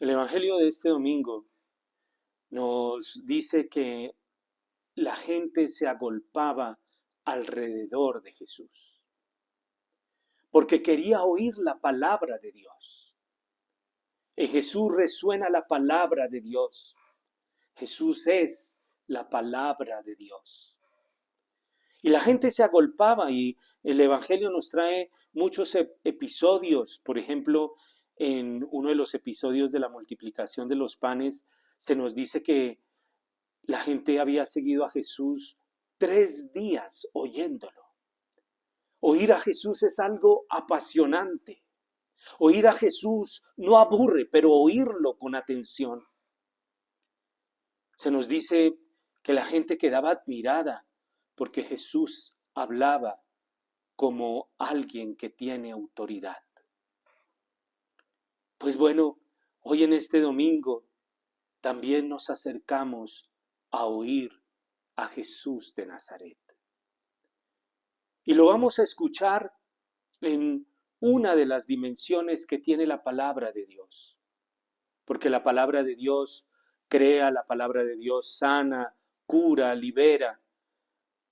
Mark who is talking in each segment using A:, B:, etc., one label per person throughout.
A: El Evangelio de este domingo nos dice que la gente se agolpaba alrededor de Jesús, porque quería oír la palabra de Dios. En Jesús resuena la palabra de Dios. Jesús es la palabra de Dios. Y la gente se agolpaba y el Evangelio nos trae muchos episodios. Por ejemplo, en uno de los episodios de la multiplicación de los panes, se nos dice que la gente había seguido a Jesús 3 días oyéndolo. Oír a Jesús es algo apasionante. Oír a Jesús no aburre, pero oírlo con atención. Se nos dice que la gente quedaba admirada porque Jesús hablaba como alguien que tiene autoridad. Pues bueno, hoy en este domingo también nos acercamos a oír a Jesús de Nazaret. Y lo vamos a escuchar en una de las dimensiones que tiene la palabra de Dios. Porque la palabra de Dios crea, la palabra de Dios sana, cura, libera.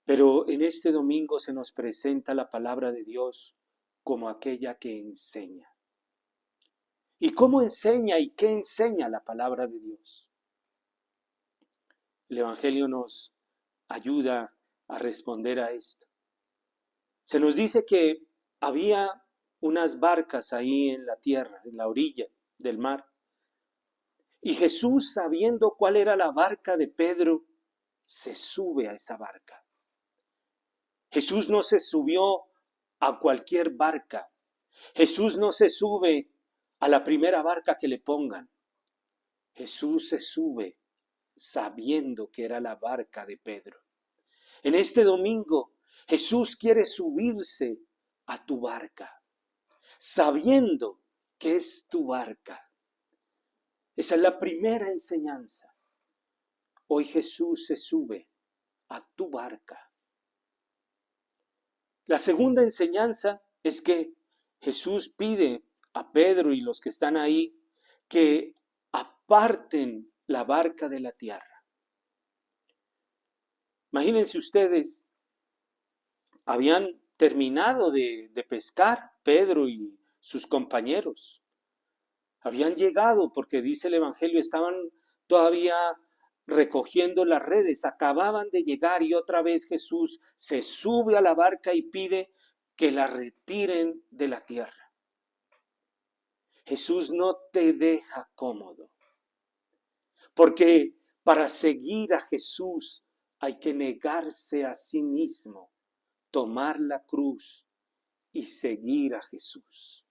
A: Pero en este domingo se nos presenta la palabra de Dios como aquella que enseña. ¿Y cómo enseña y qué enseña la palabra de Dios? El Evangelio nos ayuda a responder a esto. Se nos dice que había unas barcas ahí en la tierra, en la orilla del mar. Y Jesús, sabiendo cuál era la barca de Pedro, se sube a esa barca. Jesús no se subió a cualquier barca. Jesús no se sube a la primera barca que le pongan. Jesús se sube sabiendo que era la barca de Pedro. En este domingo, Jesús quiere subirse a tu barca, sabiendo que es tu barca. Esa es la primera enseñanza. Hoy Jesús se sube a tu barca. La segunda enseñanza es que Jesús pide a Pedro y los que están ahí que aparten la barca de la tierra. Imagínense ustedes, habían terminado de pescar Pedro y sus compañeros. Habían llegado, porque dice el Evangelio, estaban todavía recogiendo las redes, acababan de llegar y otra vez Jesús se sube a la barca y pide que la retiren de la tierra. Jesús no te deja cómodo, porque para seguir a Jesús hay que negarse a sí mismo, tomar la cruz y seguir a Jesús.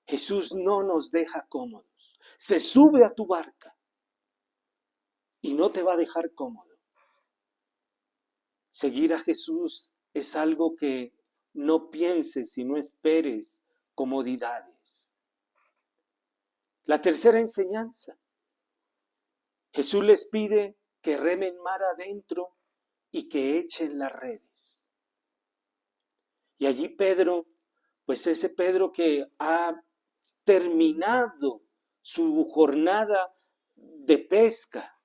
A: Jesús no nos deja cómodos. Se sube a tu barca y no te va a dejar cómodo. Seguir a Jesús es algo que no pienses y no esperes comodidades. La tercera enseñanza. Jesús les pide que remen mar adentro y que echen las redes. Y allí Pedro, pues ese Pedro que ha terminado su jornada de pesca,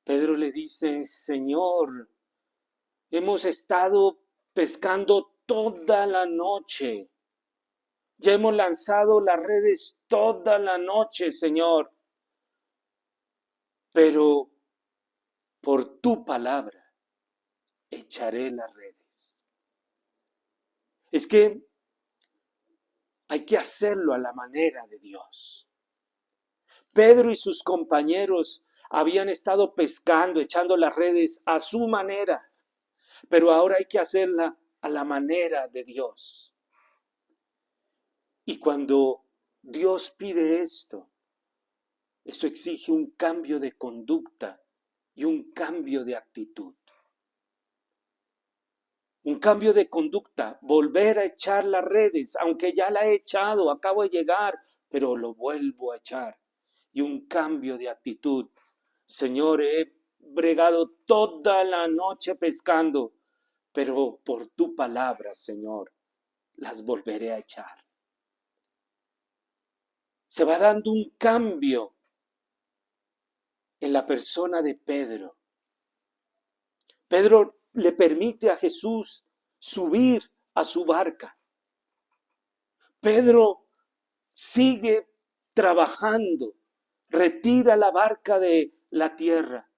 A: Pedro le dice: Señor, hemos estado pescando toda la noche. Ya hemos lanzado las redes toda la noche, Señor. Pero por tu palabra echaré las redes. Es que hay que hacerlo a la manera de Dios. Pedro y sus compañeros habían estado pescando, echando las redes a su manera, pero ahora hay que hacerla a la manera de Dios. Y cuando Dios pide esto, eso exige un cambio de conducta y un cambio de actitud. Un cambio de conducta, volver a echar las redes, aunque ya la he echado, acabo de llegar, pero lo vuelvo a echar. Y un cambio de actitud. Señor, he bregado toda la noche pescando, pero por tu palabra, Señor, las volveré a echar. Se va dando un cambio en la persona de Pedro. Pedro le permite a Jesús subir a su barca. Pedro sigue trabajando, retira la barca de la tierra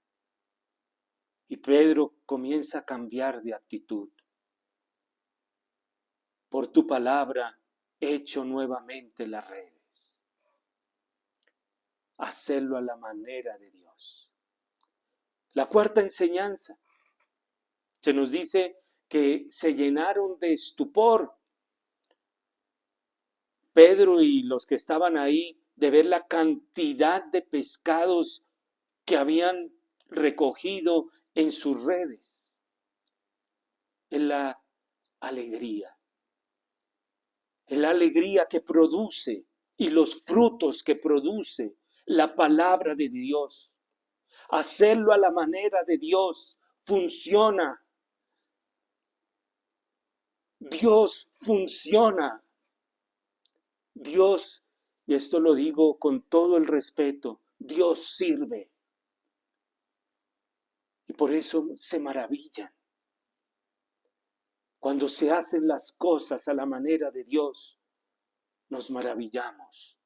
A: y Pedro comienza a cambiar de actitud. Por tu palabra he hecho nuevamente las redes. Hacerlo a la manera de Dios. La cuarta enseñanza se nos dice que se llenaron de estupor Pedro y los que estaban ahí de ver la cantidad de pescados que habían recogido en sus redes. Es la alegría. Es la alegría que produce y los frutos que produce la palabra de Dios. Hacerlo a la manera de Dios funciona. Dios funciona. Dios, y esto lo digo con todo el respeto, Dios sirve. Y por eso se maravillan. Cuando se hacen las cosas a la manera de Dios, nos maravillamos.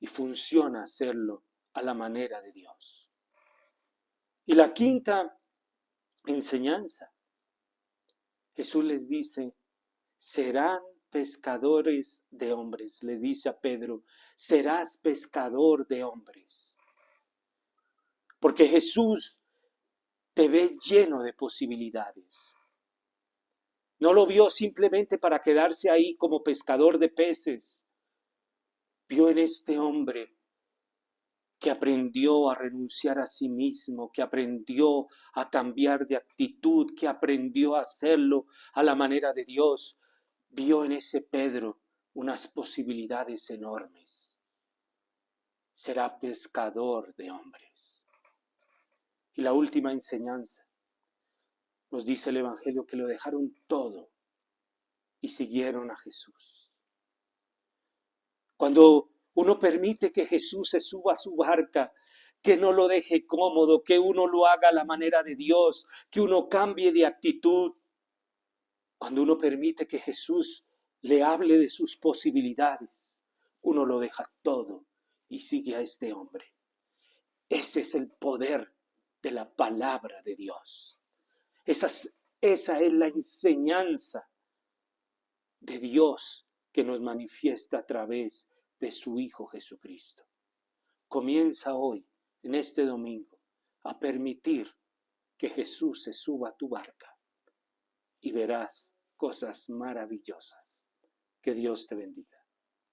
A: Y funciona hacerlo a la manera de Dios. Y la quinta enseñanza, Jesús les dice, serán pescadores de hombres. Le dice a Pedro, serás pescador de hombres. Porque Jesús te ve lleno de posibilidades. No lo vio simplemente para quedarse ahí como pescador de peces. Vio en este hombre que aprendió a renunciar a sí mismo, que aprendió a cambiar de actitud, que aprendió a hacerlo a la manera de Dios. Vio en ese Pedro unas posibilidades enormes. Será pescador de hombres. Y la última enseñanza, nos dice el Evangelio que lo dejaron todo y siguieron a Jesús. Cuando uno permite que Jesús se suba a su barca, que no lo deje cómodo, que uno lo haga a la manera de Dios, que uno cambie de actitud. Cuando uno permite que Jesús le hable de sus posibilidades, uno lo deja todo y sigue a este hombre. Ese es el poder de la palabra de Dios. Esa es la enseñanza de Dios que nos manifiesta a través de su Hijo Jesucristo. Comienza hoy, en este domingo, a permitir que Jesús se suba a tu barca y verás cosas maravillosas. Que Dios te bendiga.